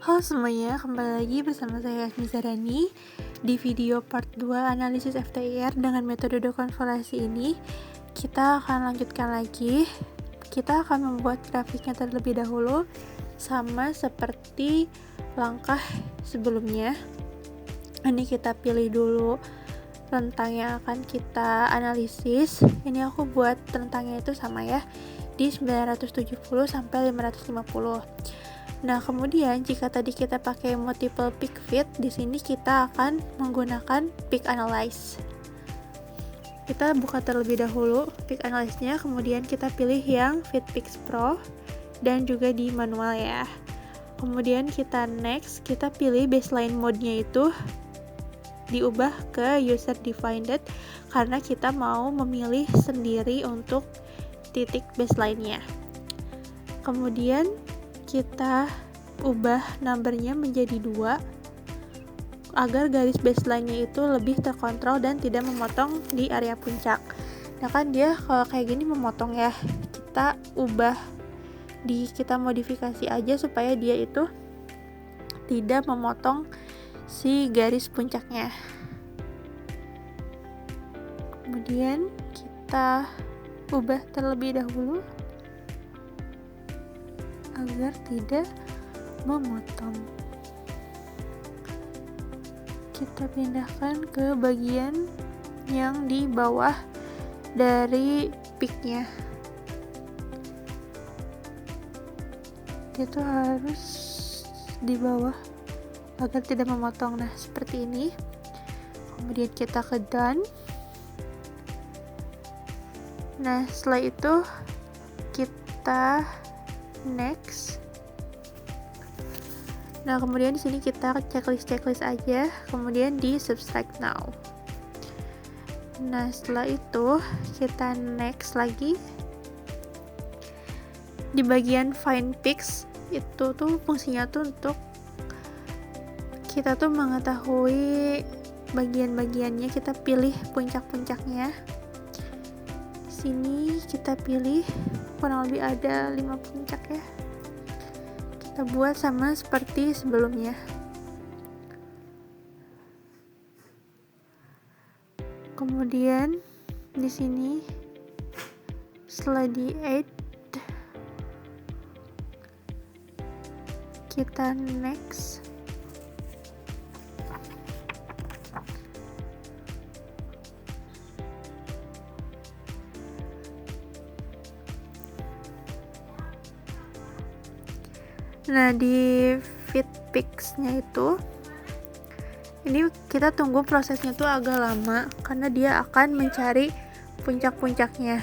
Halo semuanya, kembali lagi bersama saya Yasmi Zarani. Di video part 2 analisis FTIR dengan metode dekonvolasi ini, kita akan lanjutkan lagi. Kita akan membuat grafiknya terlebih dahulu, sama seperti langkah sebelumnya. Ini kita pilih dulu rentang yang akan kita analisis. Ini aku buat rentangnya itu sama ya, di 970 sampai 550. Nah, kemudian jika tadi kita pakai multiple peak fit, di sini kita akan menggunakan peak analyze. Kita buka terlebih dahulu peak analyze-nya, kemudian kita pilih yang FitPix Pro dan juga di manual ya. Kemudian kita next, kita pilih baseline mode-nya itu diubah ke user defined karena kita mau memilih sendiri untuk titik baseline-nya. Kemudian kita ubah numbernya menjadi 2 agar garis baseline-nya itu lebih terkontrol dan tidak memotong di area puncak. Nah kan dia kalau kayak gini memotong ya, kita ubah, kita modifikasi aja supaya dia itu tidak memotong si garis puncaknya. Kemudian kita ubah terlebih dahulu agar tidak memotong. Kita pindahkan ke bagian yang di bawah dari peak-nya. Itu harus di bawah agar tidak memotong. Nah, seperti ini. Kemudian kita ke done. Nah, setelah itu kita next. Nah, kemudian di sini kita checklist aja, kemudian di subtract now. Nah, setelah itu kita next lagi. Di bagian find peaks itu tuh fungsinya tuh untuk kita tuh mengetahui bagian-bagiannya, kita pilih puncak-puncaknya. Di sini kita pilih kurang lebih ada 5 puncak ya. Kita buat sama seperti sebelumnya. Kemudian di sini setelah di add, kita next. Nah, di FitPix-nya itu ini kita tunggu prosesnya tuh agak lama karena dia akan mencari puncak-puncaknya.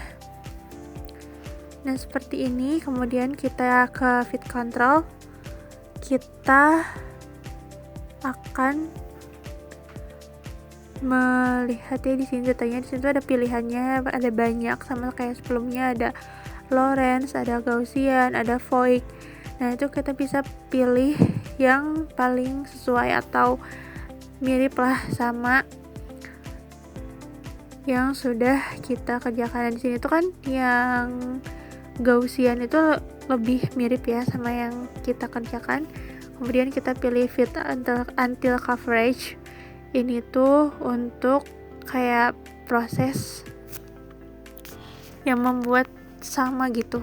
Nah, seperti ini. Kemudian kita ke fit control. Kita akan melihat ya di sini datanya. Di situ ada pilihannya, ada banyak sama kayak sebelumnya, ada Lorentz, ada Gaussian, ada Voigt. Nah, itu kita bisa pilih yang paling sesuai atau mirip lah sama yang sudah kita kerjakan. Di sini tuh kan yang Gaussian itu lebih mirip ya sama yang kita kerjakan. Kemudian kita pilih fit until coverage. Ini tuh untuk kayak proses yang membuat sama gitu.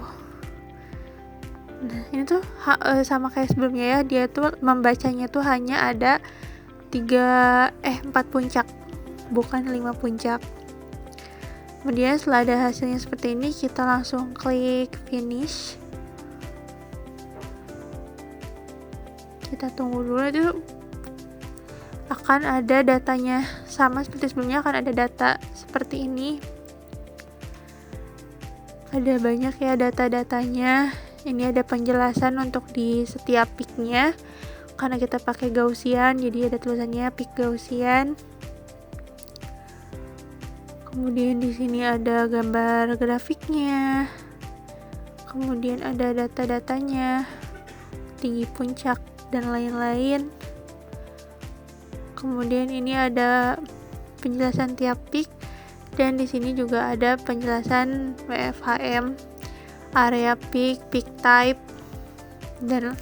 Nah, ini tuh sama kayak sebelumnya ya, dia tuh membacanya tuh hanya ada 4 puncak, bukan 5 puncak. Kemudian setelah ada hasilnya seperti ini, kita langsung klik finish. Kita tunggu dulu, itu akan ada datanya sama seperti sebelumnya, akan ada data seperti ini. Ada banyak ya data-datanya. Ini ada penjelasan untuk di setiap peak-nya. Karena kita pakai Gaussian, jadi ada tulisannya peak Gaussian. Kemudian di sini ada gambar grafiknya. Kemudian ada data-datanya, tinggi puncak dan lain-lain. Kemudian ini ada penjelasan tiap peak, dan di sini juga ada penjelasan WFHM, area peak, peak type, dan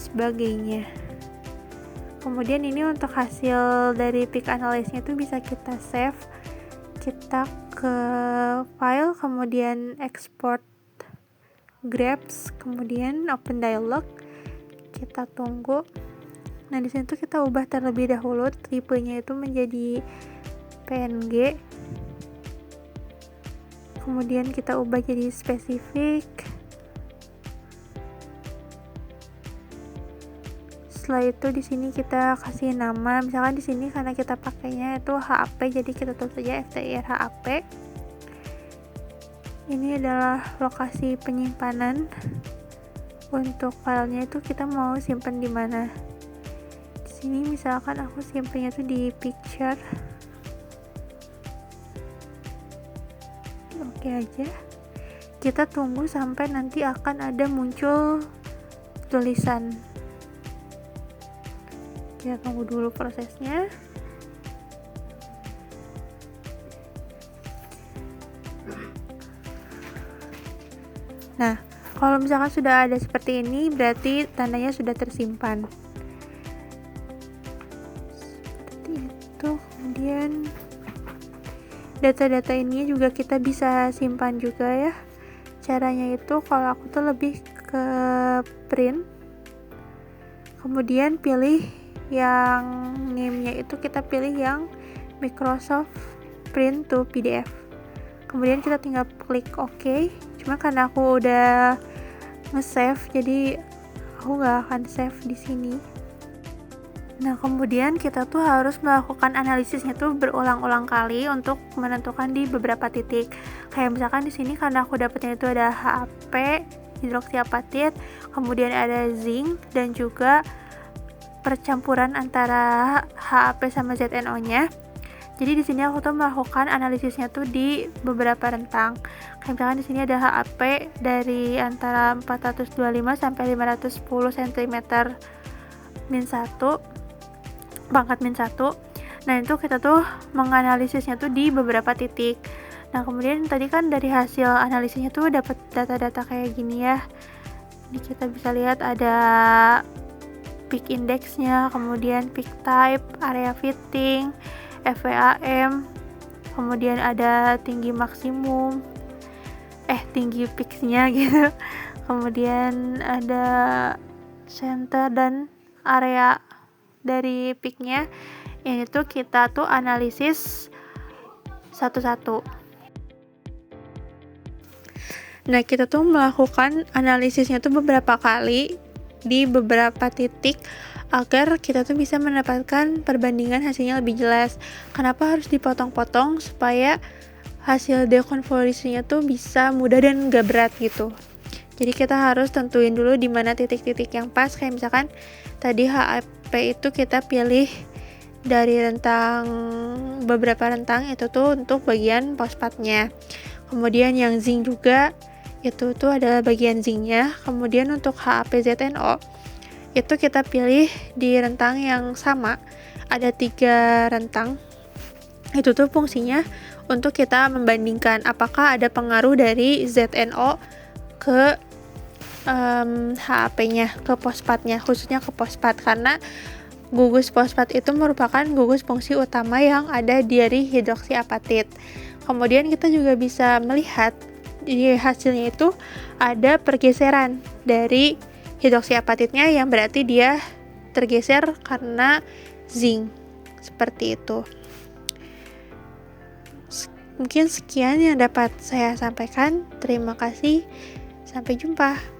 sebagainya. Kemudian ini untuk hasil dari peak analysis-nya itu bisa kita save, kita ke file, kemudian export graph, kemudian open dialog, kita tunggu. Nah di sini tuh kita ubah terlebih dahulu tipenya itu menjadi PNG, kemudian kita ubah jadi spesifik. Setelah itu di sini kita kasih nama, misalkan di sini karena kita pakainya itu HAP, jadi kita tulis saja FTIR HAP. Ini adalah lokasi penyimpanan. Untuk filenya itu kita mau simpan di mana. Di sini misalkan aku simpannya itu di picture. Oke aja. Kita tunggu sampai nanti akan ada muncul tulisan. Kita tunggu dulu prosesnya. Nah, kalau misalkan sudah ada seperti ini, berarti tandanya sudah tersimpan. Seperti itu. Kemudian data-data ini juga kita bisa simpan juga ya. Caranya itu kalau aku tuh lebih ke print, kemudian pilih yang name-nya itu kita pilih yang Microsoft Print to PDF. Kemudian kita tinggal klik OK. Cuma karena aku udah nge-save, jadi aku nggak akan save di sini. Nah, kemudian kita tuh harus melakukan analisisnya tuh berulang-ulang kali untuk menentukan di beberapa titik. Kayak misalkan di sini karena aku dapetnya itu ada HAP, hidroksiapatit, kemudian ada zinc dan juga percampuran antara HAP sama ZNO-nya. Jadi di sini aku tuh melakukan analisisnya tuh di beberapa rentang. Kayak misalkan di sini ada HAP dari antara 425 sampai 510 cm min 1, pangkat min 1. Nah, itu kita tuh menganalisisnya tuh di beberapa titik. Nah, kemudian tadi kan dari hasil analisisnya tuh dapat data-data kayak gini ya. Ini kita bisa lihat ada peak index-nya, kemudian peak type, area fitting, FVAM, kemudian ada tinggi maksimum, tinggi peaks-nya gitu. Kemudian ada center dan area dari peak-nya. Ini tuh kita tuh analisis satu-satu. Nah, kita tuh melakukan analisisnya tuh beberapa kali di beberapa titik agar kita tuh bisa mendapatkan perbandingan hasilnya lebih jelas. Kenapa harus dipotong-potong? Supaya hasil dekonvolusinya tuh bisa mudah dan gak berat gitu. Jadi kita harus tentuin dulu di mana titik-titik yang pas. Kayak misalkan tadi HAP itu kita pilih dari beberapa rentang itu tuh untuk bagian fosfatnya. Kemudian yang zinc juga itu tuh adalah bagian zincnya. Kemudian untuk HAP-ZNO itu kita pilih di rentang yang sama, ada 3 rentang. Itu tuh fungsinya untuk kita membandingkan apakah ada pengaruh dari ZNO ke HAP-nya, ke fosfatnya, khususnya ke fosfat, karena gugus fosfat itu merupakan gugus fungsi utama yang ada dari hidroksiapatit. Kemudian kita juga bisa melihat di hasilnya itu ada pergeseran dari hidroksiapatitnya, yang berarti dia tergeser karena zinc. Seperti itu. Mungkin sekian yang dapat saya sampaikan. Terima kasih. Sampai jumpa.